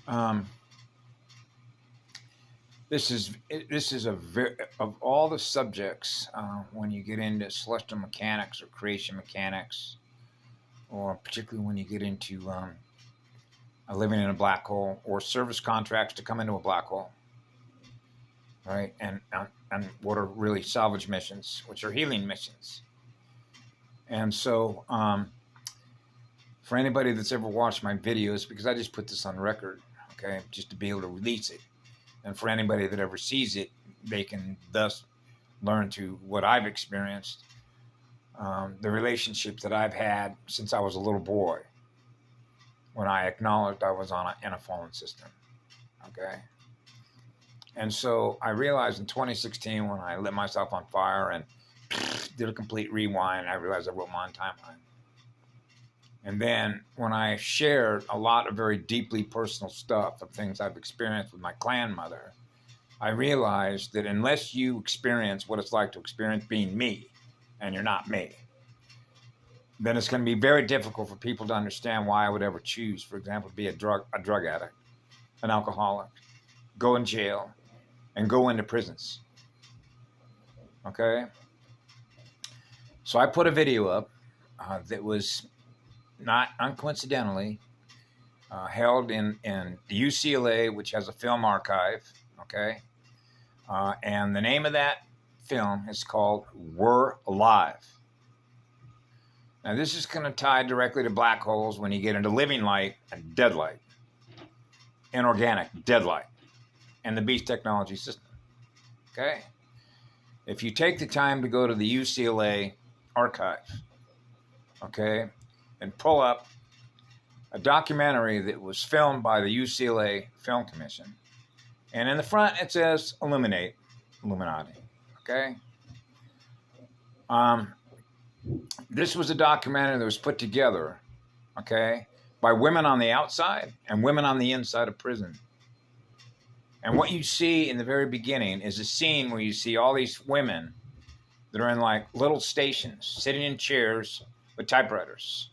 Um, this is a very, of all the subjects, when you get into celestial mechanics or creation mechanics, or particularly when you get into living in a black hole or service contracts to come into a black hole, right? And what are really salvage missions, which are healing missions. And so, for anybody that's ever watched my videos, because I just put this on record, okay, just to be able to release it. And for anybody that ever sees it, they can thus learn to what I've experienced, the relationships that I've had since I was a little boy, when I acknowledged I was in a fallen system, okay? And so I realized in 2016, when I lit myself on fire and did a complete rewind, I realized I wrote my own timeline. And then when I shared a lot of very deeply personal stuff of things I've experienced with my clan mother, I realized that unless you experience what it's like to experience being me, and you're not me, then it's going to be very difficult for people to understand why I would ever choose, for example, to be a drug addict, an alcoholic, go in jail, and go into prisons. Okay? So I put a video up that was not uncoincidentally held in the UCLA, which has a film archive, okay? And the name of that film is called We're Alive. Now, this is going to tie directly to black holes when you get into living light and dead light, inorganic dead light, and the beast technology system, okay? If you take the time to go to the UCLA archive, okay, and pull up a documentary that was filmed by the UCLA Film Commission. And in the front, it says Illuminati, okay? This was a documentary that was put together, okay, by women on the outside and women on the inside of prison. And what you see in the very beginning is a scene where you see all these women that are in like little stations, sitting in chairs with typewriters.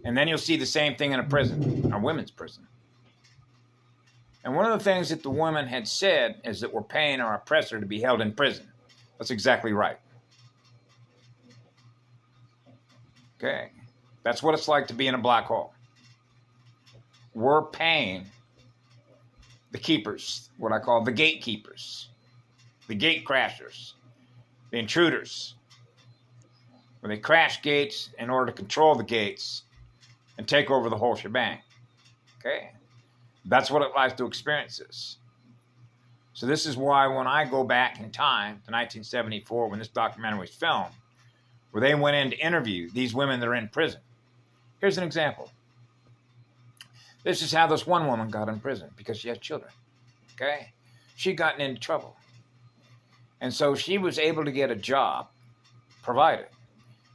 And then you'll see the same thing in a prison, a women's prison. And one of the things that the woman had said is that we're paying our oppressor to be held in prison. That's exactly right. Okay? That's what it's like to be in a black hole. We're paying the keepers, what I call the gatekeepers, the gate crashers, the intruders, where they crash gates in order to control the gates and take over the whole shebang. Okay? That's what it likes to experience this. So this is why when I go back in time to 1974, when this documentary was filmed, where they went in to interview these women that are in prison. Here's an example. This is how this one woman got in prison, because she had children. Okay? She'd gotten into trouble. And so she was able to get a job, provided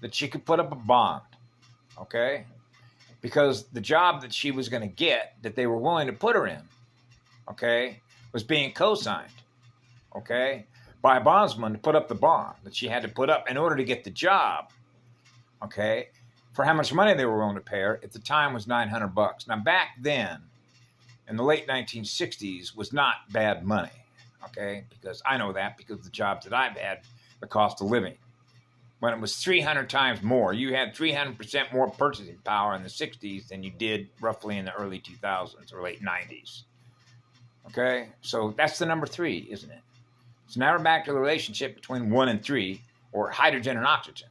that she could put up a bond. Okay? Because the job that she was going to get, that they were willing to put her in, okay, was being co-signed, okay, by a bondsman to put up the bond that she had to put up in order to get the job, okay, for how much money they were willing to pay her. At the time was $900. Now, back then, in the late 1960s, was not bad money, okay, because I know that because of the jobs that I've had, the cost of living. When it was 300 times more, you had 300% more purchasing power in the 60s than you did roughly in the early 2000s or late 90s. Okay, so that's the number 3, isn't it? So now we're back to the relationship between 1 and 3, or hydrogen and oxygen.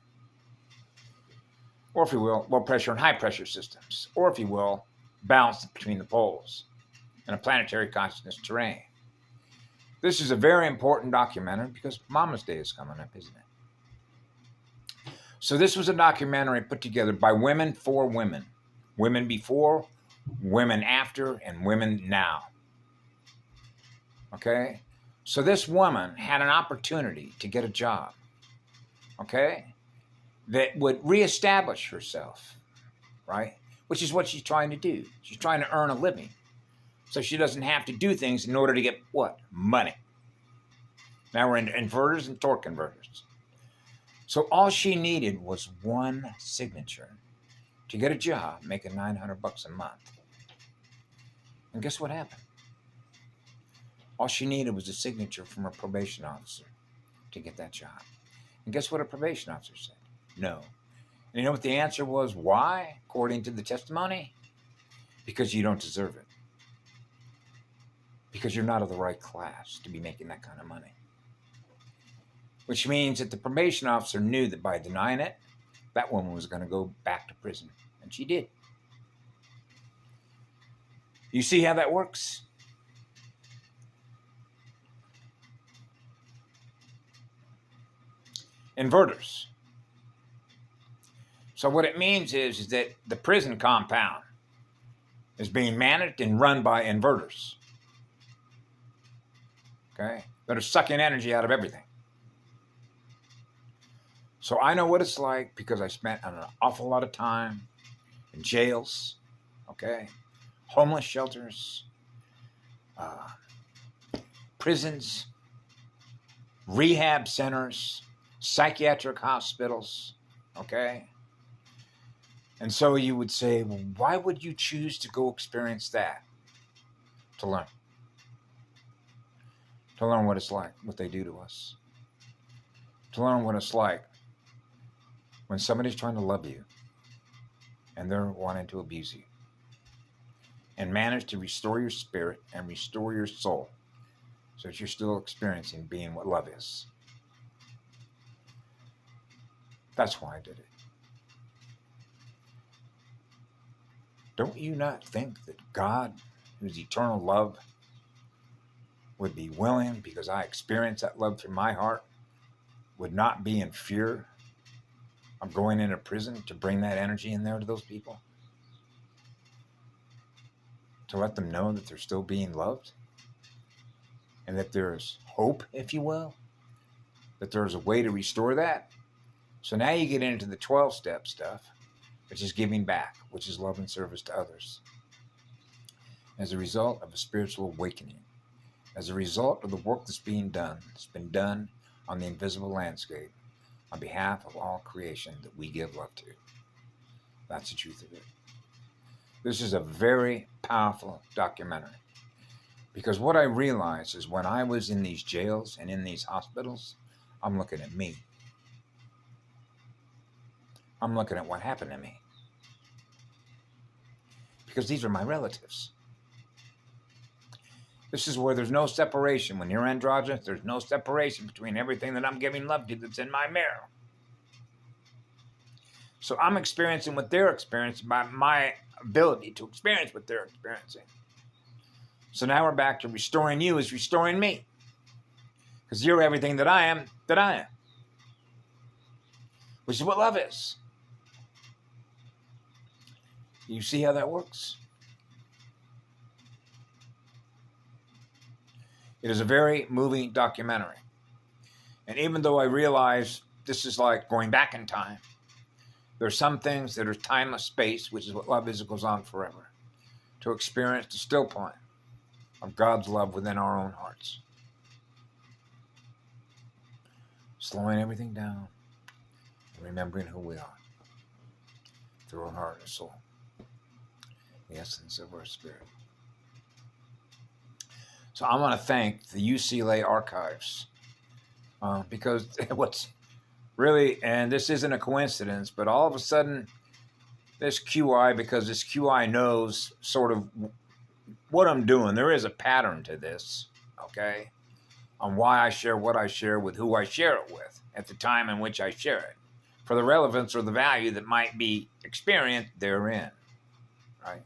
Or if you will, low pressure and high pressure systems. Or if you will, balance between the poles in a planetary consciousness terrain. This is a very important documentary because Mama's Day is coming up, isn't it? So this was a documentary put together by women for women. Women before, women after, and women now. Okay? So this woman had an opportunity to get a job, okay, that would reestablish herself, right? Which is what she's trying to do. She's trying to earn a living. So she doesn't have to do things in order to get what? Money. Now we're into inverters and torque converters. So all she needed was one signature to get a job making $900 a month. And guess what happened? All she needed was a signature from her probation officer to get that job. And guess what her probation officer said? No. And you know what the answer was? Why? According to the testimony? Because you don't deserve it. Because you're not of the right class to be making that kind of money. Which means that the probation officer knew that by denying it, that woman was going to go back to prison. And she did. You see how that works? Inverters. So what it means is that the prison compound is being managed and run by inverters. Okay? That are sucking energy out of everything. So I know what it's like because I spent an awful lot of time in jails, okay? Homeless shelters, prisons, rehab centers, psychiatric hospitals, okay? And so you would say, well, why would you choose to go experience that? To learn. To learn what it's like, what they do to us. To learn what it's like when somebody's trying to love you and they're wanting to abuse you. And manage to restore your spirit and restore your soul so that you're still experiencing being what love is. That's why I did it. Don't you not think that God, who's eternal love, would be willing, because I experience that love through my heart, would not be in fear of going into prison to bring that energy in there to those people? To let them know that they're still being loved? And that there's hope, if you will? That there's a way to restore that? So now you get into the 12-step stuff, which is giving back, which is love and service to others. As a result of a spiritual awakening, as a result of the work that's being done, that's been done on the invisible landscape, on behalf of all creation that we give love to. That's the truth of it. This is a very powerful documentary, because what I realized is when I was in these jails and in these hospitals, I'm looking at me. I'm looking at what happened to me. Because these are my relatives. This is where there's no separation. When you're androgynous, there's no separation between everything that I'm giving love to that's in my marrow. So I'm experiencing what they're experiencing by my ability to experience what they're experiencing. So now we're back to restoring you is restoring me. Because you're everything that I am, which is what love is. You see how that works? It is a very moving documentary. And even though I realize this is like going back in time, there are some things that are timeless space, which is what love is. It goes on forever. To experience the still point of God's love within our own hearts. Slowing everything down and remembering who we are through our heart and soul. The essence of our spirit. So I want to thank the UCLA archives because what's really, and this isn't a coincidence, but all of a sudden this QI, because this QI knows sort of what I'm doing, there is a pattern to this, okay, on why I share what I share with who I share it with at the time in which I share it, for the relevance or the value that might be experienced therein, right?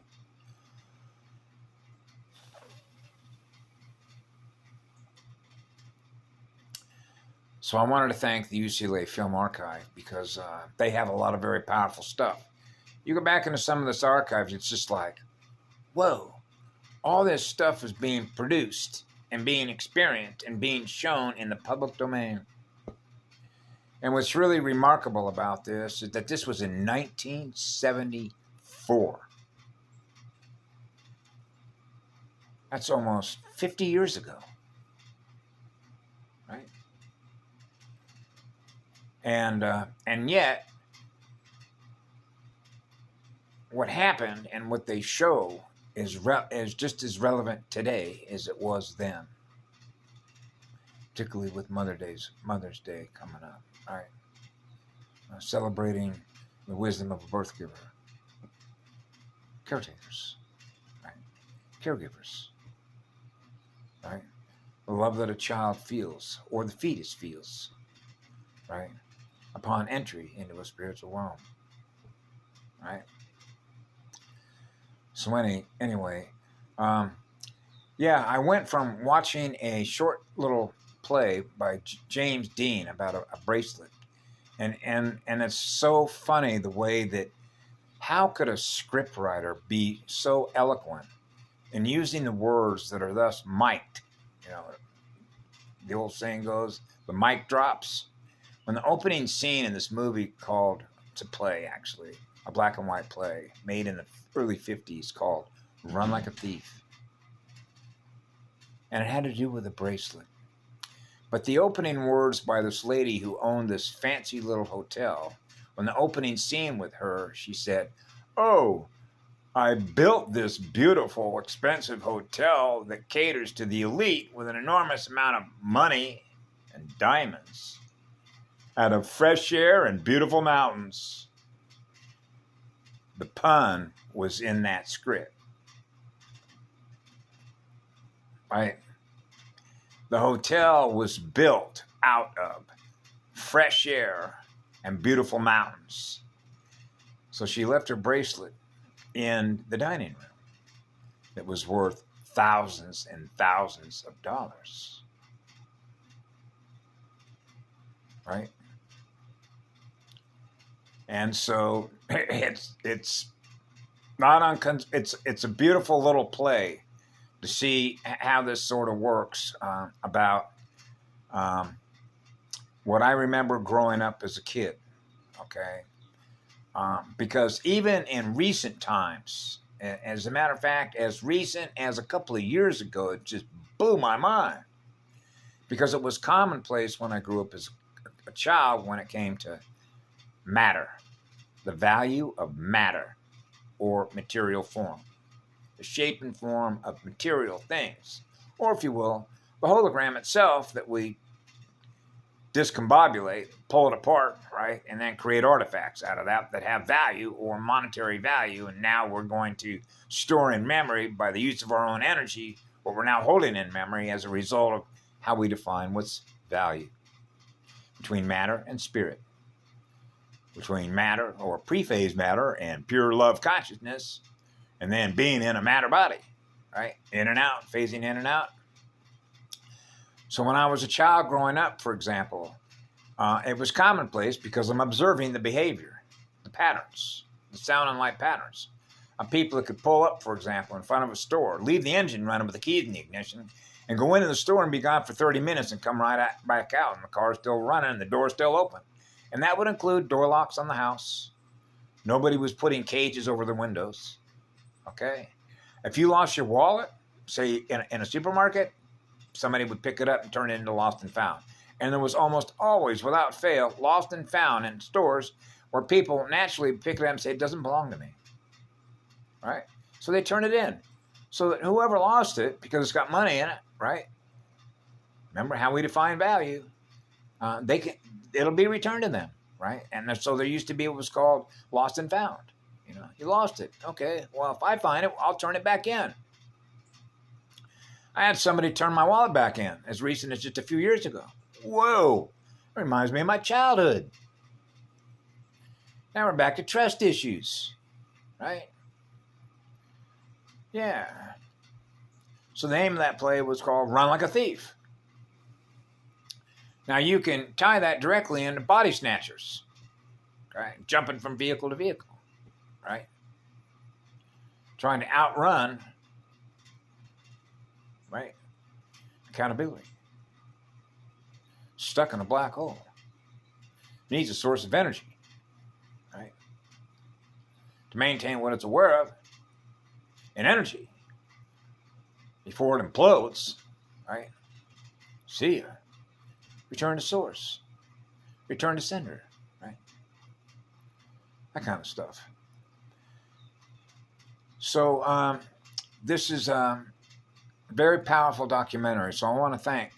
So I wanted to thank the UCLA Film Archive because they have a lot of very powerful stuff. You go back into some of this archives, it's just like, whoa, all this stuff is being produced and being experienced and being shown in the public domain. And what's really remarkable about this is that this was in 1974. That's almost 50 years ago, right? And yet, what happened and what they show is just as relevant today as it was then, particularly with Mother's Day coming up. All right, celebrating the wisdom of a birth giver, caretakers, right, caregivers, right, the love that a child feels or the fetus feels, right, upon entry into a spiritual realm, right. So anyway, yeah, I went from watching a short little play by James Dean about a bracelet, and it's so funny the way that how could a scriptwriter be so eloquent in using the words that are thus mic'd? You know, the old saying goes, the mic drops. When the opening scene in this movie called, it's a play actually, a black and white play made in the early 50s called Run Like a Thief. And it had to do with a bracelet. But the opening words by this lady who owned this fancy little hotel, when the opening scene with her, she said, "Oh, I built this beautiful, expensive hotel that caters to the elite with an enormous amount of money and diamonds out of fresh air and beautiful mountains." The pun was in that script. Right? The hotel was built out of fresh air and beautiful mountains. So she left her bracelet in the dining room that was worth thousands and thousands of dollars. Right? And so it's not it's a beautiful little play to see how this sort of works about what I remember growing up as a kid. Okay, because even in recent times, as a matter of fact, as recent as a couple of years ago, it just blew my mind because it was commonplace when I grew up as a child when it came to matter, the value of matter or material form, the shape and form of material things, or if you will, the hologram itself that we discombobulate, pull it apart, right, and then create artifacts out of that have value or monetary value, and now we're going to store in memory by the use of our own energy what we're now holding in memory as a result of how we define what's value between matter and spirit, between matter or pre-phase matter and pure love consciousness, and then being in a matter body, right? In and out, phasing in and out. So when I was a child growing up, for example, it was commonplace because I'm observing the behavior, the patterns, the sound and light patterns of people that could pull up, for example, in front of a store, leave the engine running with the keys in the ignition, and go into the store and be gone for 30 minutes and come back out, and the car's still running and the door's still open. And that would include door locks on the house. Nobody was putting cages over the windows. Okay? If you lost your wallet, say in a supermarket, somebody would pick it up and turn it into lost and found. And there was almost always, without fail, lost and found in stores where people naturally pick it up and say, it doesn't belong to me. Right? So they turn it in. So that whoever lost it, because it's got money in it, right? Remember how we define value. It'll be returned to them, right? And so there used to be what was called lost and found. You know, you lost it. Okay, well, if I find it, I'll turn it back in. I had somebody turn my wallet back in as recent as just a few years ago. Whoa, it reminds me of my childhood. Now we're back to trust issues, right? Yeah. So the name of that play was called Run Like a Thief. Now you can tie that directly into body snatchers, right? Jumping from vehicle to vehicle, right? Trying to outrun, right? Accountability. Stuck in a black hole. Needs a source of energy, right? To maintain what it's aware of in energy before it implodes, right? See ya. Return to source. Return to sender, right? That kind of stuff. So this is a very powerful documentary. So I want to thank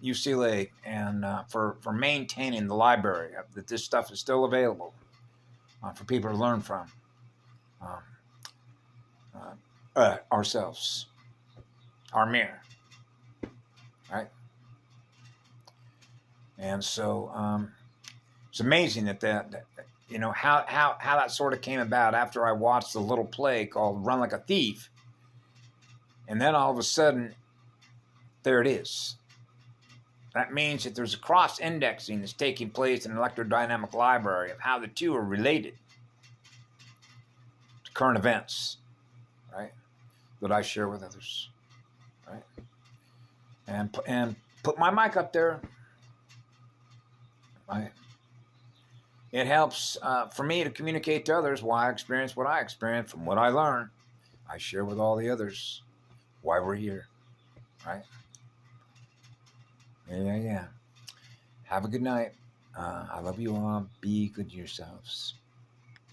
UCLA and for maintaining the library, that this stuff is still available for people to learn from ourselves, our mirror, right? And so it's amazing that you know how that sort of came about after I watched the little play called Run Like a Thief, and then all of a sudden there it is. That means that there's a cross-indexing that's taking place in an electrodynamic library of how the two are related to current events, right, that I share with others, right? And put my mic up there, right? It helps for me to communicate to others why I experience what I experience from what I learn. I share with all the others why we're here, right? Yeah. Have a good night. I love you all. Be good to yourselves.